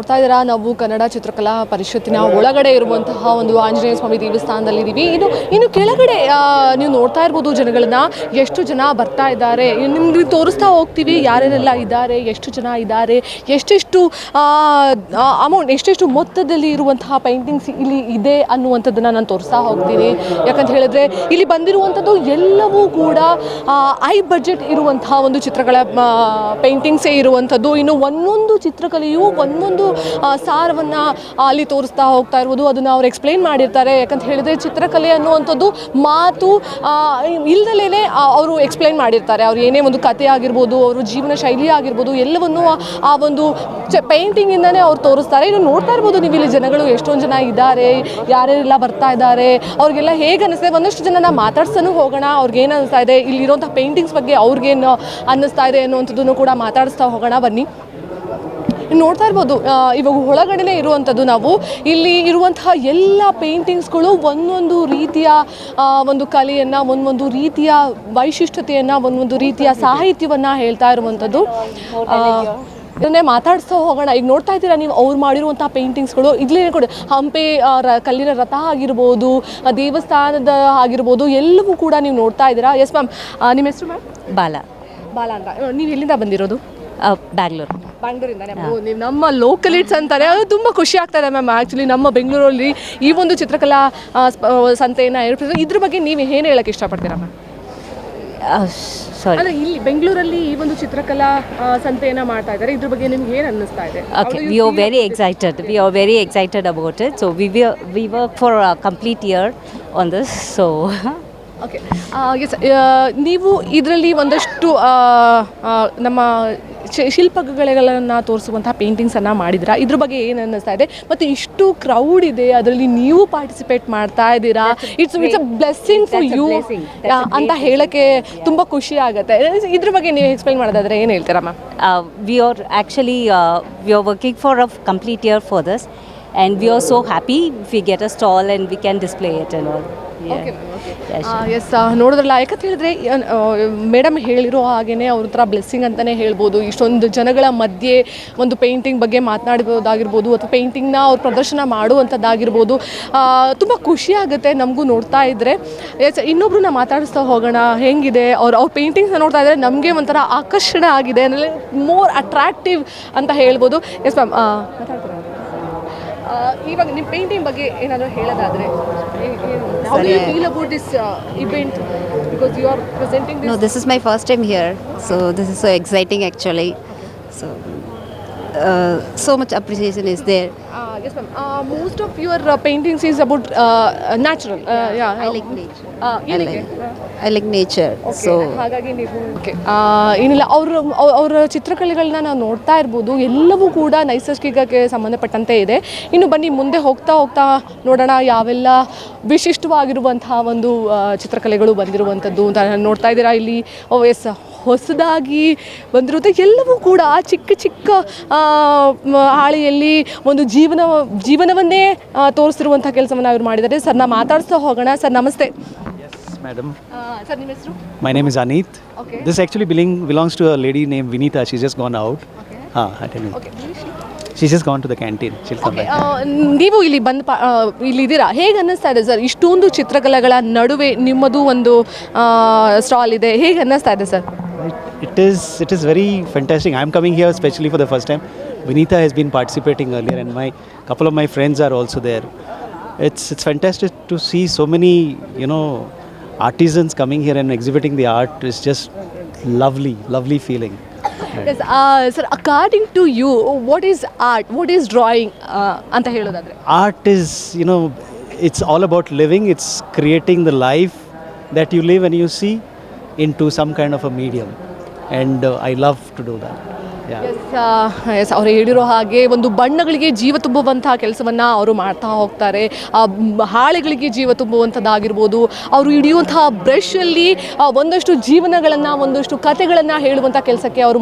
ನೋಡ್ತಾ ಇದ್ದೀರಾ, ನಾವು ಕನ್ನಡ ಚಿತ್ರಕಲಾ ಪರಿಷತ್ತಿನ ಒಳಗಡೆ ಇರುವಂತಹ ಒಂದು ಆಂಜನೇಯ ಸ್ವಾಮಿ ದೇವಸ್ಥಾನದಲ್ಲಿದ್ದೀವಿ. ಇನ್ನು ಕೆಳಗಡೆ ನೀವು ನೋಡ್ತಾ ಇರ್ಬೋದು ಜನಗಳನ್ನ, ಎಷ್ಟು ಜನ ಬರ್ತಾ ಇದ್ದಾರೆ. ನಿಮ್ಗೆ ತೋರಿಸ್ತಾ ಹೋಗ್ತೀವಿ ಯಾರ್ಯಾರೆಲ್ಲ ಇದ್ದಾರೆ, ಎಷ್ಟು ಜನ ಇದ್ದಾರೆ, ಎಷ್ಟೆಷ್ಟು ಅಮೌಂಟ್, ಎಷ್ಟೆಷ್ಟು ಮೊತ್ತದಲ್ಲಿ ಇರುವಂತಹ ಪೇಂಟಿಂಗ್ಸ್ ಇಲ್ಲಿ ಇದೆ ಅನ್ನುವಂಥದ್ದನ್ನು ನಾನು ತೋರಿಸ್ತಾ ಹೋಗ್ತೀನಿ. ಯಾಕಂತ ಹೇಳಿದ್ರೆ ಇಲ್ಲಿ ಬಂದಿರುವಂಥದ್ದು ಎಲ್ಲವೂ ಕೂಡ ಹೈ ಬಜೆಟ್ ಇರುವಂತಹ ಒಂದು ಚಿತ್ರಗಳ ಪೇಂಟಿಂಗ್ಸೇ ಇರುವಂಥದ್ದು. ಇನ್ನು ಒಂದೊಂದು ಚಿತ್ರಕಲೆಯು ಒಂದೊಂದು ಸಾರವನ್ನು ಅಲ್ಲಿ ತೋರಿಸ್ತಾ ಹೋಗ್ತಾ ಇರ್ಬೋದು. ಅದನ್ನು ಅವ್ರು ಎಕ್ಸ್ಪ್ಲೈನ್ ಮಾಡಿರ್ತಾರೆ. ಯಾಕಂತ ಹೇಳಿದ್ರೆ ಚಿತ್ರಕಲೆ ಅನ್ನುವಂಥದ್ದು ಮಾತು ಇಲ್ದಲೇ ಅವರು ಎಕ್ಸ್ಪ್ಲೈನ್ ಮಾಡಿರ್ತಾರೆ. ಅವ್ರು ಏನೇ ಒಂದು ಕಥೆ ಆಗಿರ್ಬೋದು, ಅವರು ಜೀವನ ಶೈಲಿ ಆಗಿರ್ಬೋದು, ಎಲ್ಲವನ್ನೂ ಆ ಒಂದು ಪೇಂಟಿಂಗಿಂದನೇ ಅವ್ರು ತೋರಿಸ್ತಾರೆ. ಇನ್ನು ನೋಡ್ತಾ ಇರ್ಬೋದು ನೀವು ಇಲ್ಲಿ ಜನಗಳು ಎಷ್ಟೊಂದು ಜನ ಇದ್ದಾರೆ, ಯಾರ್ಯಾರೆಲ್ಲ ಬರ್ತಾ ಇದ್ದಾರೆ, ಅವ್ರಿಗೆಲ್ಲ ಹೇಗೆ ಅನ್ನಿಸ್ತದೆ. ಒಂದಷ್ಟು ಜನನ ಮಾತಾಡ್ಸೋನು ಹೋಗೋಣ, ಅವ್ರಿಗೇನು ಅನ್ನಿಸ್ತಾ ಇದೆ, ಇಲ್ಲಿರುವಂಥ ಪೇಂಟಿಂಗ್ಸ್ ಬಗ್ಗೆ ಅವ್ರಿಗೇನು ಅನ್ನಿಸ್ತಾ ಇದೆ ಅನ್ನುವಂಥದ್ದನ್ನು ಕೂಡ ಮಾತಾಡಿಸ್ತಾ ಹೋಗೋಣ ಬನ್ನಿ. ನೋಡ್ತಾ ಇರ್ಬೋದು ಇವಾಗ ಒಳಗಡೆನೇ ಇರುವಂಥದ್ದು. ನಾವು ಇಲ್ಲಿ ಇರುವಂತಹ ಎಲ್ಲ ಪೇಂಟಿಂಗ್ಸ್ಗಳು ಒಂದೊಂದು ರೀತಿಯ ಒಂದು ಕಲೆಯನ್ನು, ಒಂದೊಂದು ರೀತಿಯ ವೈಶಿಷ್ಟ್ಯತೆಯನ್ನು, ಒಂದೊಂದು ರೀತಿಯ ಸಾಹಿತ್ಯವನ್ನು ಹೇಳ್ತಾ ಇರುವಂಥದ್ದು. ಇದನ್ನೇ ಮಾತಾಡಿಸ್ತಾ ಹೋಗೋಣ. ಈಗ ನೋಡ್ತಾ ಇದ್ದೀರಾ ನೀವು ಅವ್ರು ಮಾಡಿರುವಂಥ ಪೇಂಟಿಂಗ್ಸ್ಗಳು ಇಲ್ಲೇ ಕೂಡ ಹಂಪೆ ಕಲ್ಲಿನ ರಥ ಆಗಿರ್ಬೋದು, ದೇವಸ್ಥಾನದ ಆಗಿರ್ಬೋದು, ಎಲ್ಲವೂ ಕೂಡ ನೀವು ನೋಡ್ತಾ ಇದ್ದೀರಾ. ಎಸ್ ಮ್ಯಾಮ್, ನಿಮ್ಮ ಹೆಸರು ಮ್ಯಾಮ್? ಬಾಲ ಅಂತ. ನೀವು ಎಲ್ಲಿಂದ ಬಂದಿರೋದು? ಬ್ಯಾಂಗ್ಳೂರಿಂದಾನೆ. ನೀವು ನಮ್ಮ ಲೋಕಲಿಟ್ಸ್ ಅಂತಾರೆ, ಅದು ತುಂಬ ಖುಷಿ ಆಗ್ತಾಯಿದೆ ಮ್ಯಾಮ್. ಆ್ಯಕ್ಚುಲಿ ನಮ್ಮ ಬೆಂಗಳೂರಲ್ಲಿ ಈ ಒಂದು ಚಿತ್ರಕಲಾ ಸಂತೆಯನ್ನು ಏರ್ಪಡಿಸಿದ್ರೆ ಇದ್ರ ಬಗ್ಗೆ ನೀವು ಏನು ಹೇಳೋಕ್ಕೆ ಇಷ್ಟಪಡ್ತೀರಾ ಮ್ಯಾಮ್? ಅಂದರೆ ಇಲ್ಲಿ ಬೆಂಗಳೂರಲ್ಲಿ ಈ ಒಂದು ಚಿತ್ರಕಲಾ ಸಂತೆಯನ್ನು ಮಾಡ್ತಾ ಇದ್ದಾರೆ, ಇದ್ರ ಬಗ್ಗೆ ನಿಮ್ಗೆ ಏನು ಅನ್ನಿಸ್ತಾ ಇದೆ? Okay, we are very excited about it. So we work for a complete year on this. So okay, yes. ನೀವು ಇದರಲ್ಲಿ ಒಂದಷ್ಟು ನಮ್ಮ ಶಿಲ್ಪಕಲೆಗಳನ್ನು ತೋರಿಸುವಂಥ ಪೇಂಟಿಂಗ್ಸನ್ನು ಮಾಡಿದ್ದೀರಾ, ಇದ್ರ ಬಗ್ಗೆ ಏನು ಅನ್ನಿಸ್ತಾ ಇದೆ? ಮತ್ತು ಇಷ್ಟು ಕ್ರೌಡ್ ಇದೆ, ಅದರಲ್ಲಿ ನೀವು ಪಾರ್ಟಿಸಿಪೇಟ್ ಮಾಡ್ತಾ ಇದ್ದೀರಾ. It's a blessing for you ಅಂತ ಹೇಳೋಕ್ಕೆ ತುಂಬ ಖುಷಿ ಆಗುತ್ತೆ. ಇದ್ರ ಬಗ್ಗೆ ನೀವು ಎಕ್ಸ್ಪ್ಲೈನ್ ಮಾಡೋದಾದರೆ ಏನು ಹೇಳ್ತೀರಾ ma'am? we are working for a complete year for this, and we are so happy if we get a stall and we can display it and all. Yes, ನೋಡಿದ್ರಲ್ಲ. ಯಾಕಂತ ಹೇಳಿದ್ರೆ ಮೇಡಮ್ ಹೇಳಿರೋ ಹಾಗೆಯೇ ಅವ್ರ ಥರ ಬ್ಲೆಸ್ಸಿಂಗ್ ಅಂತಲೇ ಹೇಳ್ಬೋದು. ಇಷ್ಟೊಂದು ಜನಗಳ ಮಧ್ಯೆ ಒಂದು ಪೇಂಟಿಂಗ್ ಬಗ್ಗೆ ಮಾತನಾಡ್ಬೋದಾಗಿರ್ಬೋದು, ಅಥವಾ ಪೇಂಟಿಂಗ್ನ ಅವ್ರು ಪ್ರದರ್ಶನ ಮಾಡುವಂಥದ್ದಾಗಿರ್ಬೋದು, ತುಂಬ ಖುಷಿ ಆಗುತ್ತೆ ನಮಗೂ ನೋಡ್ತಾ ಇದ್ದರೆ. ಎಸ್, ಇನ್ನೊಬ್ರನ್ನ ಮಾತಾಡಿಸ್ತಾ ಹೋಗೋಣ. ಹೇಗಿದೆ ಅವ್ರ ಪೇಂಟಿಂಗ್ಸ್ನ ನೋಡ್ತಾ ಇದ್ದರೆ ನಮಗೆ ಒಂಥರ ಆಕರ್ಷಣೆ ಆಗಿದೆ, ಅಂದರೆ ಮೋರ್ ಅಟ್ರಾಕ್ಟಿವ್ ಅಂತ ಹೇಳ್ಬೋದು. ಎಸ್ ಮ್ಯಾಮ್, ಮಾತಾಡ್ತೀರಾ? ಇವಾಗ ನಿಮ್ಮ ಪೇಂಟಿಂಗ್ ಬಗ್ಗೆ ಏನಾದರೂ ಹೇಳೋದಾದರೆ, how do you feel about this event, because you are presenting this? No, this is my first time here, so this is so exciting actually. So so much appreciation is there. Yes ma'am, most of your paintings is about natural. I like nature. I like nature. So ಹಾಗಾಗಿ ನೀವು ಏನಿಲ್ಲ, ಅವರ ಚಿತ್ರಕಲೆಗಳನ್ನ ನಾವು ನೋಡ್ತಾ ಇರ್ಬೋದು. ಎಲ್ಲವೂ ಕೂಡ ನೈಸರ್ಗಿಕಕ್ಕೆ ಸಂಬಂಧಪಟ್ಟಂತೆ ಇದೆ. ಇನ್ನು ಬನ್ನಿ ಮುಂದೆ ಹೋಗ್ತಾ ನೋಡೋಣ ಯಾವೆಲ್ಲ ವಿಶಿಷ್ಟವಾಗಿರುವಂತಹ ಒಂದು ಚಿತ್ರಕಲೆಗಳು ಬಂದಿರುವಂಥದ್ದು ಅಂತ ನೋಡ್ತಾ ಇದ್ದೀರಾ. ಇಲ್ಲಿ ಎಸ್, ಹೊಸದಾಗಿ ಬಂದಿರುತ್ತೆ. ಎಲ್ಲವೂ ಕೂಡ ಚಿಕ್ಕ ಹಾಳೆಯಲ್ಲಿ ಒಂದು ಜೀವನವನ್ನೇ ತೋರಿಸಿರುವಂಥ ಕೆಲಸವನ್ನು ಅವರು ಮಾಡಿದ್ದಾರೆ. ಸರ್, ನಾ ಮಾತಾಡ್ತಾ ಹೋಗೋಣ. ಸರ್, ನಮಸ್ತೆ. Madam. Sir, ನಿಮ್ಮ ಹೆಸರು? My name is Anit. Okay. This actually belongs to a lady named Vinita. She's just gone out. Okay. I tell you. Okay. She's just gone to the canteen. She'll come back. ನೀವು ಇಲ್ಲಿ ಇಲ್ಲಿದ್ದೀರಾ, ಹೇಗೆ ಅನ್ನಿಸ್ತಾ ಇದೆ sir? ಇಷ್ಟೊಂದು ಚಿತ್ರಕಲೆಗಳ ನಡುವೆ ನಿಮ್ಮದು ಒಂದು stall ಇದೆ, ಹೇಗೆ ಅನ್ನಿಸ್ತಾ ಇದೆ sir? It is very fantastic. I'm coming here especially for the first time. Vinita has been participating earlier, and couple of my friends are also there. It's fantastic to see so many, artisans coming here and exhibiting the art. Is just lovely feeling. Yes, sir, according to you, what is art? What is drawing? ಅಂತ ಹೇಳೋದಾದ್ರೆ, art is, it's all about living. It's creating the life that you live and you see into some kind of a medium, and I love to do that. Yes, ಅವರು ಹೇಳಿರೋ ಹಾಗೆ ಒಂದು ಬಣ್ಣಗಳಿಗೆ ಜೀವ ತುಂಬುವಂತಹ ಕೆಲಸವನ್ನು ಅವರು ಮಾಡ್ತಾ ಹೋಗ್ತಾರೆ. ಹಾಳೆಗಳಿಗೆ ಜೀವ ತುಂಬುವಂಥದ್ದಾಗಿರ್ಬೋದು, ಅವರು ಹಿಡಿಯುವಂತಹ ಬ್ರಷಲ್ಲಿ ಒಂದಷ್ಟು ಜೀವನಗಳನ್ನು, ಒಂದಷ್ಟು ಕಥೆಗಳನ್ನು ಹೇಳುವಂಥ ಕೆಲಸಕ್ಕೆ ಅವರು